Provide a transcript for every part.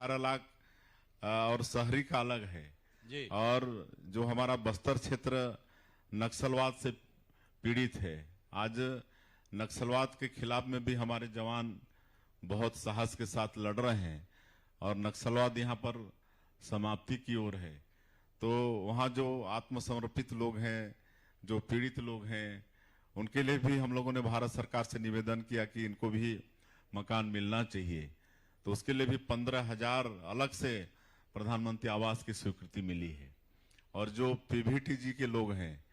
12 लाख और शहरी का अलग है जी। और जो हमारा बस्तर क्षेत्र नक्सलवाद से पीड़ित है। आज नक्सलवाद के खिलाफ में भी हमारे जवान बहुत साहस के साथ लड़ रहे हैं और नक्सलवाद यहाँ पर समाप्ति की ओर है। तो वहाँ जो आत्मसमर्पित लोग हैं, जो पीड़ित लोग हैं, उनके लिए भी हम लोगों ने भारत सरकार से निवेदन किया कि इनको भी मकान मिलना चाहिए। तो उसके लिए भी 15,000 अलग से प्रधानमंत्री आवास की स्वीकृति मिली है। और जो पीवीटी के लोग हैं,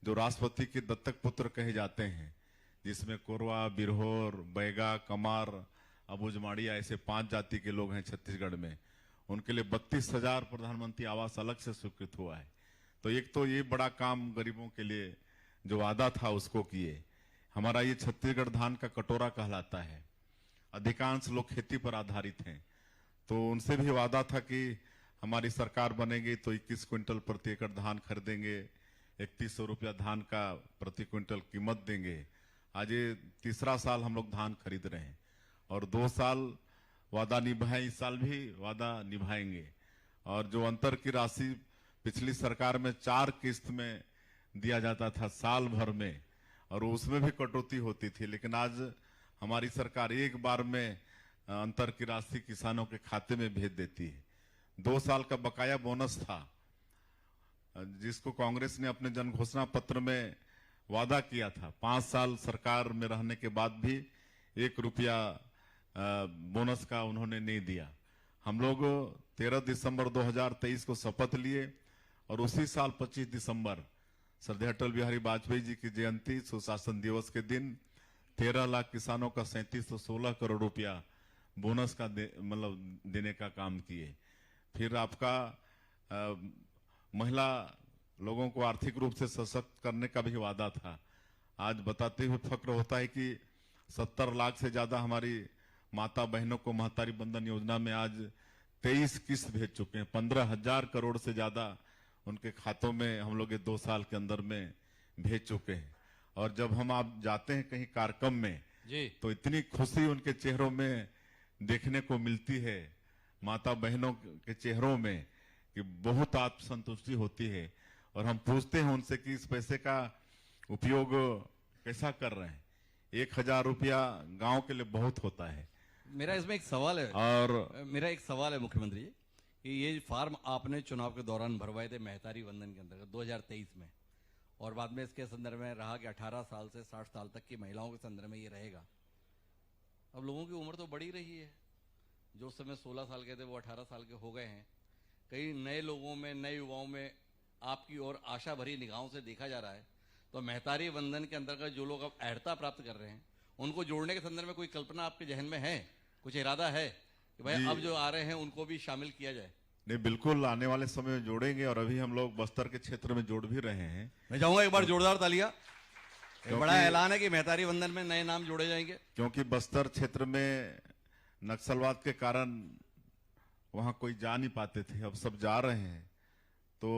जो राष्ट्रपति के दत्तक पुत्र कहे जाते हैं, जिसमें कोरवा, बिरहोर, बैगा, कमार, अबुजमाड़िया ऐसे 5 जाति के लोग हैं छत्तीसगढ़ में, उनके लिए 32,000 प्रधानमंत्री आवास अलग से स्वीकृत हुआ है। तो एक तो ये बड़ा काम गरीबों के लिए जो वादा था उसको किए। हमारा ये छत्तीसगढ़ धान का कटोरा कहलाता है। अधिकांश लोग खेती पर आधारित हैं, तो उनसे भी वादा था कि हमारी सरकार बनेगी तो 21 क्विंटल प्रति एकड़ धान खरीदेंगे, 3100 रुपया धान का प्रति क्विंटल कीमत देंगे। आज ये तीसरा साल हम लोग धान खरीद रहे हैं और 2 साल वादा निभाए, इस साल भी वादा निभाएंगे। और जो अंतर की राशि पिछली सरकार में 4 किस्त में दिया जाता था साल भर में, और उसमें भी कटौती होती थी, लेकिन आज हमारी सरकार एक बार में अंतर की राशि किसानों के खाते में भेज देती है। 2 साल का बकाया बोनस था जिसको कांग्रेस ने अपने जन घोषणा पत्र में वादा किया था। 5 साल सरकार में रहने के बाद भी 1 रुपया बोनस का उन्होंने नहीं दिया। हम लोग 13 दिसंबर 2023 को शपथ लिए और उसी साल 25 दिसंबर श्रद्धेय अटल बिहारी वाजपेयी जी की जयंती सुशासन दिवस के दिन 13 लाख किसानों का 3716 करोड़ रुपया बोनस का देने का काम किए। फिर आपका महिला लोगों को आर्थिक रूप से सशक्त करने का भी वादा था। आज बताते हुए फक्र होता है कि 70 लाख से ज्यादा हमारी माता बहनों को महतारी बंधन योजना में आज 23 किस्त भेज चुके हैं। 15,000 करोड़ से ज्यादा उनके खातों में हम लोग 2 साल के अंदर में भेज चुके हैं। और जब हम आप जाते हैं कहीं कार्यक्रम में जी, तो इतनी खुशी उनके चेहरों में देखने को मिलती है, माता बहनों के चेहरों में, कि बहुत आत्मसंतुष्टि होती है। और हम पूछते हैं उनसे कि इस पैसे का उपयोग कैसा कर रहे हैं। 1,000 रुपया गांव के लिए बहुत होता है। मेरा इसमें एक सवाल है, और मेरा एक सवाल है मुख्यमंत्री जी, कि ये फार्म आपने चुनाव के दौरान भरवाए थे महतारी वंदन के अंतर्गत 2023 में, और बाद में इसके संदर्भ में रहा कि 18 साल से 60 साल तक की महिलाओं के संदर्भ में ये रहेगा। अब लोगों की उम्र तो बढ़ी रही है, जो उस समय 16 साल के थे वो 18 साल के हो गए हैं। कई नए लोगों में, नए युवाओं में आपकी ओर आशा भरी निगाहों से देखा जा रहा है। तो महतारी वंदन के अंतर्गत जो लोग अब अर्हता प्राप्त कर रहे हैं, उनको जोड़ने के संदर्भ में कोई कल्पना आपके जहन में है, कुछ इरादा है कि भाई अब जो आ रहे हैं उनको भी शामिल किया जाए? नहीं, बिल्कुल आने वाले समय में जोड़ेंगे और अभी हम लोग बस्तर के क्षेत्र में जोड़ भी रहे हैं। मैं चाहूंगा एक बार जोरदार तालियां। एक बड़ा ऐलान है कि महतारी वंदन में नए नाम जोड़े जाएंगे, क्योंकि बस्तर क्षेत्र में नक्सलवाद के कारण वहां कोई जा नहीं पाते थे, अब सब जा रहे हैं। तो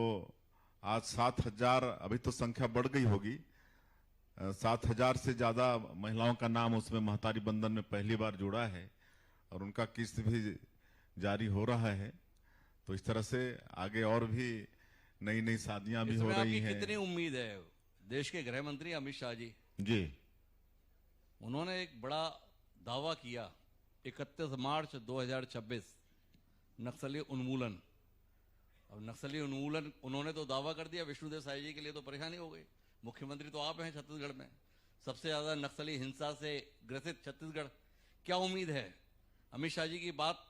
आज 7,000, अभी तो संख्या बढ़ गई होगी, 7,000 से ज्यादा महिलाओं का नाम उसमें महतारी बंधन में पहली बार जुड़ा है और उनका किस्त भी जारी हो रहा है। तो इस तरह से आगे और भी नई नई शादियां भी हो रही हैं। कितनी उम्मीद है? देश के गृह मंत्री अमित शाह जी, उन्होंने एक बड़ा दावा किया 31 मार्च 2026 नक्सली उन्मूलन। अब नक्सली उन्मूलन उन्होंने तो दावा कर दिया, विष्णुदेव साय जी के लिए तो परेशानी हो गई। मुख्यमंत्री तो आप हैं छत्तीसगढ़ में, सबसे ज्यादा नक्सली हिंसा से ग्रसित छत्तीसगढ़। क्या उम्मीद है, अमित शाह जी की बात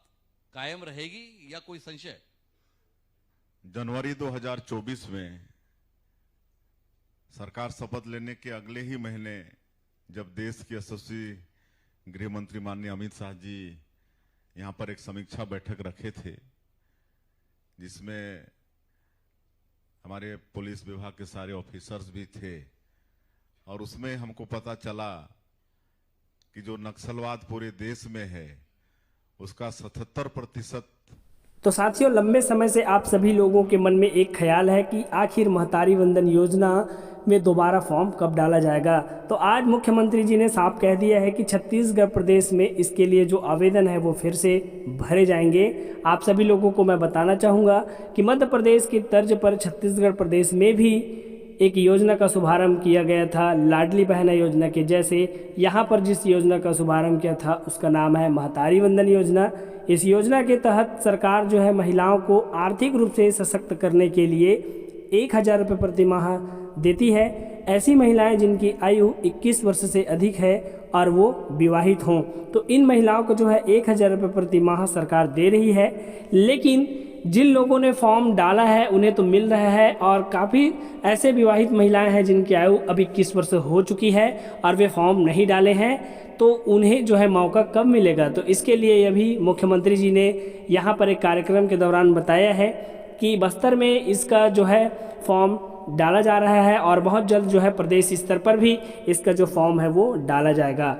कायम रहेगी या कोई संशय? जनवरी 2024 में सरकार शपथ लेने के अगले ही महीने जब देश के यशस्वी गृह मंत्री माननीय अमित शाह जी यहां पर एक समीक्षा बैठक रखे थे, जिसमें हमारे पुलिस विभाग के सारे ऑफिसर्स भी थे, और उसमें हमको पता चला कि जो नक्सलवाद पूरे देश में है उसका 77% तो साथियों, लंबे समय से आप सभी लोगों के मन में एक ख्याल है कि आखिर महतारी वंदन योजना में दोबारा फॉर्म कब डाला जाएगा। तो आज मुख्यमंत्री जी ने साफ कह दिया है कि छत्तीसगढ़ प्रदेश में इसके लिए जो आवेदन है वो फिर से भरे जाएंगे। आप सभी लोगों को मैं बताना चाहूँगा कि मध्य प्रदेश की तर्ज पर छत्तीसगढ़ प्रदेश में भी एक योजना का शुभारंभ किया गया था, लाडली बहना योजना के जैसे यहाँ पर जिस योजना का शुभारंभ किया था उसका नाम है महतारी वंदन योजना। इस योजना के तहत सरकार जो है महिलाओं को आर्थिक रूप से सशक्त करने के लिए 1,000 रुपये प्रति माह देती है। ऐसी महिलाएं जिनकी आयु 21 वर्ष से अधिक है और वो विवाहित हों, तो इन महिलाओं को जो है 1,000 रुपये प्रति माह सरकार दे रही है। लेकिन जिन लोगों ने फॉर्म डाला है उन्हें तो मिल रहा है, और काफ़ी ऐसे विवाहित महिलाएं हैं जिनकी आयु अब 21 वर्ष हो चुकी है और वे फॉर्म नहीं डाले हैं, तो उन्हें जो है मौका कब मिलेगा। तो इसके लिए अभी मुख्यमंत्री जी ने यहाँ पर एक कार्यक्रम के दौरान बताया है कि बस्तर में इसका जो है फॉर्म डाला जा रहा है और बहुत जल्द जो है प्रदेश स्तर पर भी इसका जो फॉर्म है वो डाला जाएगा।